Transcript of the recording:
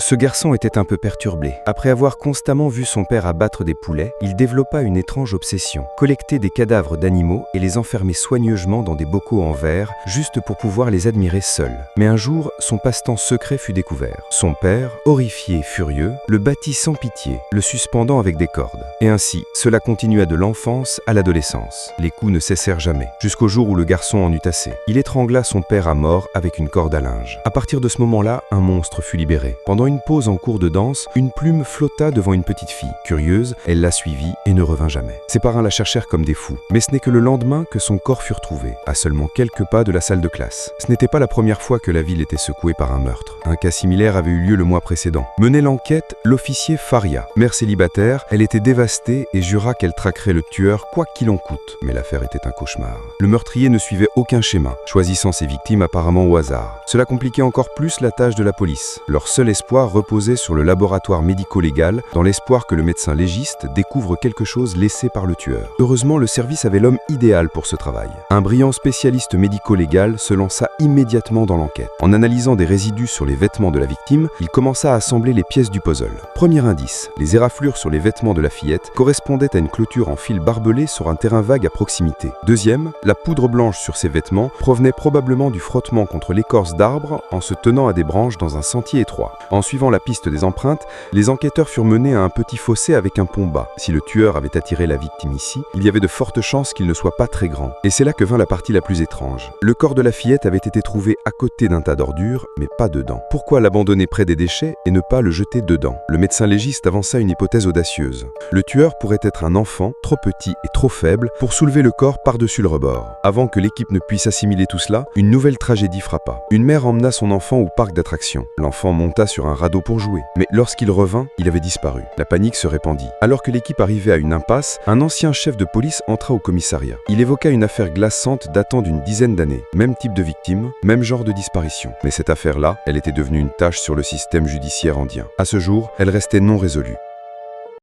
Ce garçon était un peu perturbé. Après avoir constamment vu son père abattre des poulets, il développa une étrange obsession. Collecter des cadavres d'animaux et les enfermer soigneusement dans des bocaux en verre, juste pour pouvoir les admirer seul. Mais un jour, son passe-temps secret fut découvert. Son père, horrifié et furieux, le battit sans pitié, le suspendant avec des cordes. Et ainsi, cela continua de l'enfance à l'adolescence. Les coups ne cessèrent jamais, jusqu'au jour où le garçon en eut assez. Il étrangla son père à mort avec une corde à linge. À partir de ce moment-là, un monstre fut libéré. Pendant une pause en cours de danse, une plume flotta devant une petite fille. Curieuse, elle la suivit et ne revint jamais. Ses parents la cherchèrent comme des fous. Mais ce n'est que le lendemain que son corps fut retrouvé, à seulement quelques pas de la salle de classe. Ce n'était pas la première fois que la ville était secouée par un meurtre. Un cas similaire avait eu lieu le mois précédent. Menait l'enquête l'officier Faria. Mère célibataire, elle était dévastée et jura qu'elle traquerait le tueur quoi qu'il en coûte. Mais l'affaire était un cauchemar. Le meurtrier ne suivait aucun schéma, choisissant ses victimes apparemment au hasard. Cela compliquait encore plus la tâche de la police. Leur seul espoir reposait sur le laboratoire médico-légal, dans l'espoir que le médecin légiste découvre quelque chose laissé par le tueur. Heureusement, le service avait l'homme idéal pour ce travail. Un brillant spécialiste médico-légal se lança immédiatement dans l'enquête. En analysant des résidus sur les vêtements de la victime, il commença à assembler les pièces du puzzle. Premier indice, les éraflures sur les vêtements de la fillette correspondaient à une clôture en fil barbelé sur un terrain vague à proximité. Deuxième, la poudre blanche sur ses vêtements provenait probablement du frottement contre l'écorce d'arbre en se tenant à des branches dans un sentier étroit. En suivant la piste des empreintes, les enquêteurs furent menés à un petit fossé avec un pont bas. Si le tueur avait attiré la victime ici, il y avait de fortes chances qu'il ne soit pas très grand. Et c'est là que vint la partie la plus étrange. Le corps de la fillette avait été trouvé à côté d'un tas d'ordures, mais pas dedans. Pourquoi l'abandonner près des déchets et ne pas le jeter dedans? Le médecin légiste avança une hypothèse audacieuse. Le tueur pourrait être un enfant, trop petit et trop faible pour soulever le corps par-dessus le rebord. Avant que l'équipe ne puisse assimiler tout cela, une nouvelle tragédie frappa. Une mère emmena son enfant au parc d'attractions. L'enfant monta sur un radeau pour jouer. Mais lorsqu'il revint, il avait disparu. La panique se répandit. Alors que l'équipe arrivait à une impasse, un ancien chef de police entra au commissariat. Il évoqua une affaire glaçante datant d'une dizaine d'années. Même type de victime, même genre de disparition. Mais cette affaire-là, elle était devenue une tache sur le système judiciaire indien. À ce jour, elle restait non résolue.